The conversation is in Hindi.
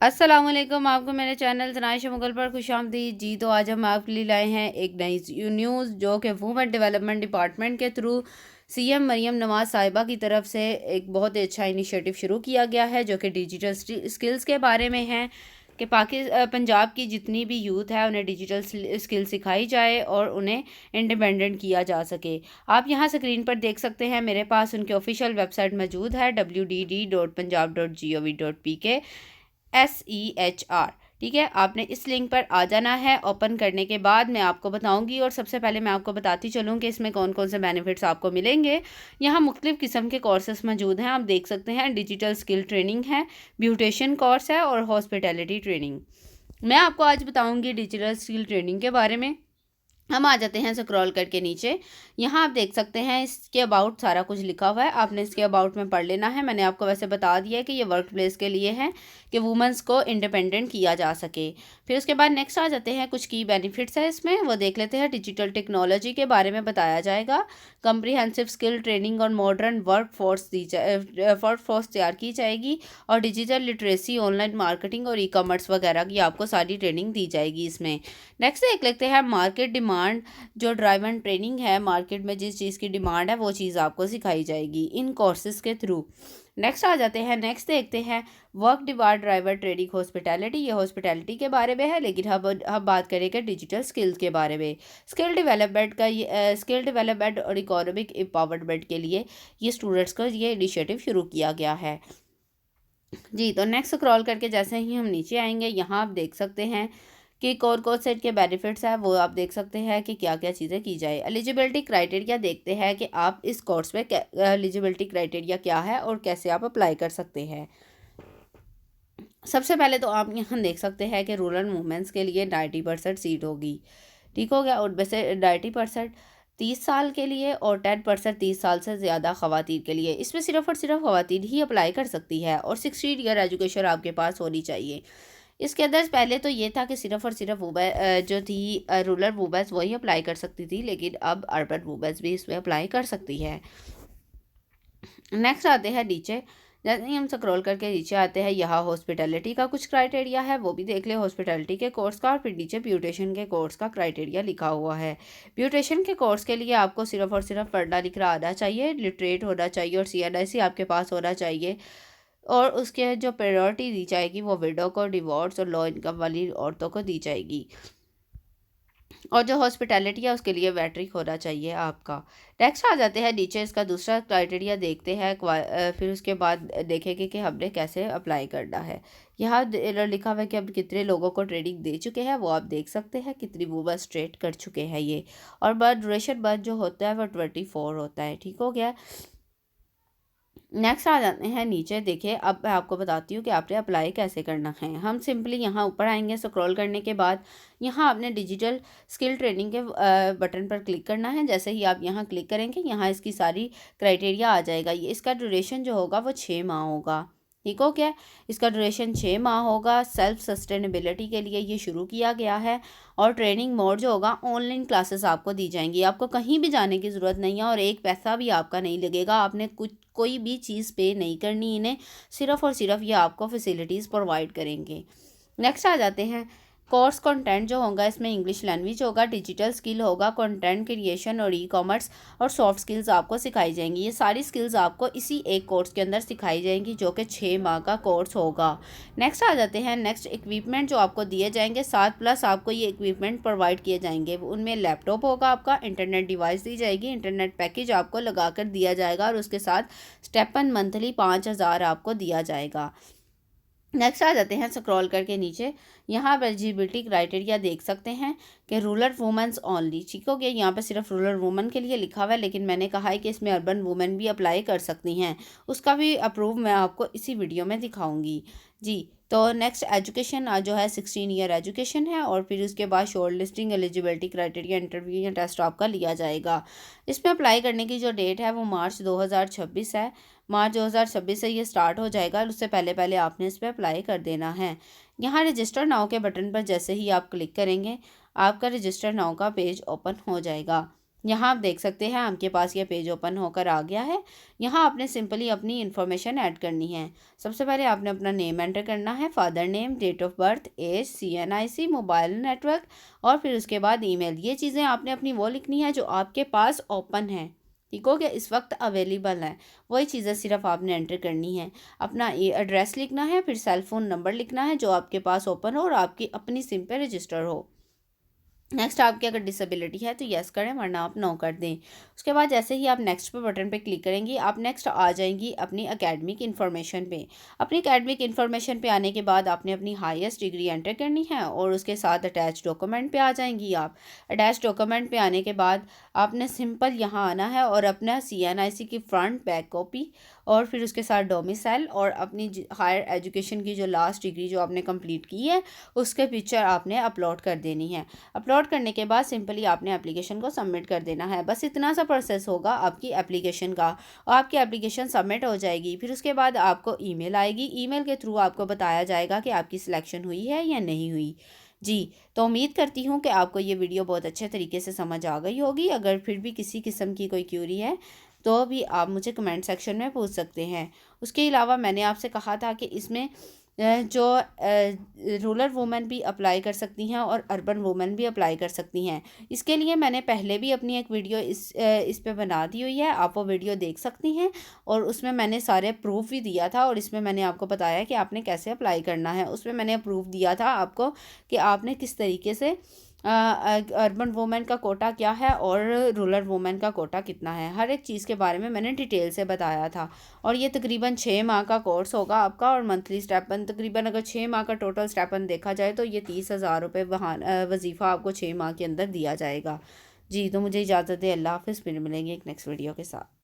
अस्सलामुअलैकुम। आपको मेरे चैनल तनाइश मुगल पर खुशामदीद जी। तो आज हम आपके लिए लाए हैं एक नई न्यूज़ जो कि वुमेन डेवलपमेंट डिपार्टमेंट के थ्रू सीएम मरियम नवाज साहिबा की तरफ से एक बहुत ही अच्छा इनिशिएटिव शुरू किया गया है जो कि डिजिटल स्किल्स के बारे में है कि पंजाब की जितनी भी यूथ है उन्हें डिजिटल स्किल सिखाई जाए और उन्हें इंडिपेंडेंट किया जा सके। आप यहाँ स्क्रीन पर देख सकते हैं, मेरे पास उनकी ऑफिशियल वेबसाइट मौजूद है www.punjab.gov.pk SEHR। ठीक है, आपने इस लिंक पर आ जाना है। ओपन करने के बाद मैं आपको बताऊंगी और सबसे पहले मैं आपको बताती चलूँ कि इसमें कौन कौन से बेनिफिट्स आपको मिलेंगे। यहाँ मुख्तलिफ़ किस्म के कोर्सेस मौजूद हैं, आप देख सकते हैं। डिजिटल स्किल ट्रेनिंग है, ब्यूटेशन कोर्स है और हॉस्पिटैलिटी ट्रेनिंग। मैं आपको आज बताऊँगी डिजिटल स्किल ट्रेनिंग के बारे में। हम आ जाते हैं स्क्रॉल करके नीचे। यहाँ आप देख सकते हैं इसके अबाउट सारा कुछ लिखा हुआ है, आपने इसके अबाउट में पढ़ लेना है। मैंने आपको वैसे बता दिया है कि ये वर्क प्लेस के लिए है कि वुमेंस को इंडिपेंडेंट किया जा सके। फिर उसके बाद नेक्स्ट आ जाते हैं, कुछ की बेनिफिट्स है इसमें, वो देख लेते हैं। डिजिटल टेक्नोलॉजी के बारे में बताया जाएगा। कम्प्रीहेंसिव स्किल ट्रेनिंग और मॉडर्न वर्क फोर्स तैयार की जाएगी और डिजिटल लिटरेसी, ऑनलाइन मार्केटिंग और ई-कॉमर्स वगैरह की आपको सारी ट्रेनिंग दी जाएगी इसमें। नेक्स्ट देख लेते हैं मार्केट डिमांड, जो ड्राइवन ट्रेनिंग है, मार्केट में जिस चीज़ की डिमांड है वो चीज़ आपको सिखाई जाएगी इन कोर्सेज के थ्रू। नेक्स्ट आ जाते हैं, नेक्स्ट देखते हैं work demand driver training hospitality. ये हॉस्पिटैलिटी के बारे में है, लेकिन हम बात करेंगे डिजिटल स्किल्स के बारे में। स्किल डेवलपमेंट और इकोनॉमिक एम्पावरमेंट के लिए ये स्टूडेंट्स को ये इनिशिएटिव शुरू किया गया है जी। तो नेक्स्ट स्क्रॉल करके जैसे ही हम नीचे आएंगे, यहाँ आप देख सकते हैं कि कौन सेट के बेनिफिट्स हैं, वो आप देख सकते हैं कि क्या क्या चीज़ें की जाए। एलिजिबिलिटी क्राइटेरिया देखते हैं कि आप इस कोर्स में एलिजिबिलिटी क्राइटेरिया क्या है और कैसे आप अप्लाई कर सकते हैं। सबसे पहले तो आप यहाँ देख सकते हैं कि रूरल वूमेंस के लिए 90% सीट होगी। ठीक हो गया, उनमें से 90% 30 साल के लिए और 10% 30 साल से ज़्यादा ख़वातीन के लिए। इसमें सिर्फ़ और सिर्फ ख़वातीन ही अप्लाई कर सकती है और 16 ईयर एजुकेशन आपके पास होनी चाहिए। इसके अंदर पहले तो ये था कि सिर्फ़ और सिर्फ वुमेन जो थी रूरल वुमेन्स वही अप्लाई कर सकती थी, लेकिन अब अर्बन वुमेन्स भी इसमें अप्लाई कर सकती है। नेक्स्ट आते हैं नीचे। जैसे ही हम स्क्रॉल करके नीचे आते हैं, यहाँ हॉस्पिटैलिटी का कुछ क्राइटेरिया है, वो भी देख ले हॉस्पिटैलिटी के कोर्स का। और फिर नीचे ब्यूटेशन के कोर्स का क्राइटेरिया लिखा हुआ है। ब्यूटेशन के कोर्स के लिए आपको सिर्फ और सिर्फ पढ़ना लिखना आना चाहिए, लिटरेट होना चाहिए और CNIC आपके पास होना चाहिए। और उसके जो प्रायोरिटी दी जाएगी वो विडो को, डिवोर्स और लो इनकम वाली औरतों को दी जाएगी। और जो हॉस्पिटैलिटी है उसके लिए मैट्रिक होना चाहिए आपका। नेक्स्ट आ जाते हैं नीचे, इसका दूसरा क्राइटेरिया देखते हैं। फिर उसके बाद देखेंगे कि हमने कैसे अप्लाई करना है। यहाँ लिखा हुआ है कि हम कितने लोगों को ट्रेनिंग दे चुके हैं, वो आप देख सकते हैं। कितनी वूमेन स्ट्रेट कर चुके हैं ये। और ड्यूरेशन बर्थ जो होता है वो 24 होता है। ठीक हो गया। नेक्स्ट आ जाते हैं नीचे। देखिए, अब मैं आपको बताती हूँ कि आपने अप्लाई कैसे करना है। हम सिंपली यहाँ ऊपर आएंगे, स्क्रॉल करने के बाद यहाँ आपने डिजिटल स्किल ट्रेनिंग के बटन पर क्लिक करना है। जैसे ही आप यहाँ क्लिक करेंगे, यहाँ इसकी सारी क्राइटेरिया आ जाएगा। ये इसका ड्यूरेशन जो होगा वो 6 माह होगा। ठीक हो गया, इसका ड्यूरेशन 6 माह होगा। सेल्फ सस्टेनेबिलिटी के लिए ये शुरू किया गया है। और ट्रेनिंग मोड जो होगा, ऑनलाइन क्लासेस आपको दी जाएंगी, आपको कहीं भी जाने की ज़रूरत नहीं है और एक पैसा भी आपका नहीं लगेगा। आपने कोई भी चीज़ पे नहीं करनी इन्हें, सिर्फ़ और सिर्फ ये आपको फैसिलिटीज़ प्रोवाइड करेंगे। नेक्स्ट आ जाते हैं, कोर्स कंटेंट जो होगा इसमें इंग्लिश लैंग्वेज होगा, डिजिटल स्किल होगा, कंटेंट क्रिएशन और ई-कॉमर्स और सॉफ्ट स्किल्स आपको सिखाई जाएंगी। ये सारी स्किल्स आपको इसी एक कोर्स के अंदर सिखाई जाएंगी जो कि 6 माह का कोर्स होगा। नेक्स्ट आ जाते हैं, नेक्स्ट इक्विपमेंट जो आपको दिए जाएंगे, 7+ आपको ये इक्विपमेंट प्रोवाइड किए जाएंगे। उनमें लैपटॉप होगा आपका, इंटरनेट डिवाइस दी जाएगी, इंटरनेट पैकेज आपको लगा कर दिया जाएगा और उसके साथ स्टेपन मंथली 5,000 आपको दिया जाएगा। नेक्स्ट आ जाते हैं स्क्रॉल करके नीचे। यहाँ पर एलिजिबिलिटी क्राइटेरिया देख सकते हैं कि रूरल वुमेन्स ओनली। ठीक हो गया, यहाँ पे सिर्फ रूरल वुमेन के लिए लिखा हुआ है, लेकिन मैंने कहा है कि इसमें अर्बन वुमेन भी अप्लाई कर सकती हैं। उसका भी अप्रूव मैं आपको इसी वीडियो में दिखाऊंगी जी। तो नेक्स्ट एजुकेशन जो है 16 ईयर एजुकेशन है। और फिर उसके बाद short listing, eligibility criteria, interview या टेस्ट आपका लिया जाएगा। इसमें अप्लाई करने की जो डेट है वो मार्च 2026 है। मार्च 2026 से ये स्टार्ट हो जाएगा और उससे पहले पहले आपने इस पर अप्लाई कर देना है। यहाँ रजिस्टर नाउ के बटन पर जैसे ही आप क्लिक करेंगे, आपका रजिस्टर नाउ का पेज ओपन हो जाएगा। यहाँ आप देख सकते हैं आपके पास ये पेज ओपन होकर आ गया है। यहाँ आपने सिंपली अपनी इन्फॉर्मेशन ऐड करनी है। सबसे पहले आपने अपना नेम एंटर करना है, father name, date of birth, age, CNIC, mobile network और फिर उसके बाद ईमेल। ये चीज़ें आपने अपनी वो लिखनी है जो आपके पास ओपन है, ठीक हो गया, इस वक्त अवेलेबल है, वही चीज़ें सिर्फ आपने एंटर करनी है। अपना एड्रेस लिखना है, फिर सेल फ़ोन नंबर लिखना है जो आपके पास ओपन हो और आपकी अपनी सिम पे रजिस्टर हो। नेक्स्ट आपकी अगर डिसेबिलिटी है तो यस करें, वरना आप नो कर दें। उसके बाद जैसे ही आप नेक्स्ट पे बटन पे क्लिक करेंगी, आप नेक्स्ट आ जाएंगी अपनी एकेडमिक इन्फॉर्मेशन पे। अपनी एकेडमिक इन्फॉर्मेशन पे आने के बाद आपने अपनी हाईएस्ट डिग्री एंटर करनी है और उसके साथ अटैच डॉक्यूमेंट पे आ जाएंगी आप। अटैच डॉक्यूमेंट पे आने के बाद आपने सिंपल यहाँ आना है और अपना CNIC की फ्रंट बैक कॉपी और फिर उसके साथ डोमिसाइल और अपनी हायर एजुकेशन की जो लास्ट डिग्री जो आपने कंप्लीट की है उसके पिक्चर आपने अपलोड कर देनी है। अपलोड करने के बाद सिंपली आपने एप्लीकेशन को सबमिट कर देना है। बस इतना सा प्रोसेस होगा आपकी एप्लीकेशन का और आपकी एप्लीकेशन सबमिट हो जाएगी। फिर उसके बाद आपको ईमेल आएगी, ईमेल के थ्रू आपको बताया जाएगा कि आपकी सिलेक्शन हुई है या नहीं हुई। जी, तो उम्मीद करती हूँ कि आपको ये वीडियो बहुत अच्छे तरीके से समझ आ गई होगी। अगर फिर भी किसी किस्म की कोई क्यूरी है तो भी आप मुझे कमेंट सेक्शन में पूछ सकते हैं। उसके अलावा मैंने आपसे कहा था कि इसमें जो रूरल वुमेन भी अप्लाई कर सकती हैं और अर्बन वुमेन भी अप्लाई कर सकती हैं। इसके लिए मैंने पहले भी अपनी एक वीडियो इस पे बना दी हुई है, आप वो वीडियो देख सकती हैं और उसमें मैंने सारे प्रूफ भी दिया था और इसमें मैंने आपको बताया कि आपने कैसे अप्लाई करना है। उसमें मैंने प्रूफ दिया था आपको कि आपने किस तरीके से अर्बन वुमेन का कोटा क्या है और रूरल वुमेन का कोटा कितना है, हर एक चीज़ के बारे में मैंने डिटेल से बताया था। और ये तकरीबन 6 माह का कोर्स होगा आपका और मंथली स्टेपन तकरीबन अगर 6 माह का टोटल स्टेपन देखा जाए तो ये 30,000 रुपये वजीफ़ा आपको 6 माह के अंदर दिया जाएगा। जी, तो मुझे इजाज़त है, अल्लाह हाफ़िज़, फिर मिलेंगे एक नेक्स्ट वीडियो के साथ।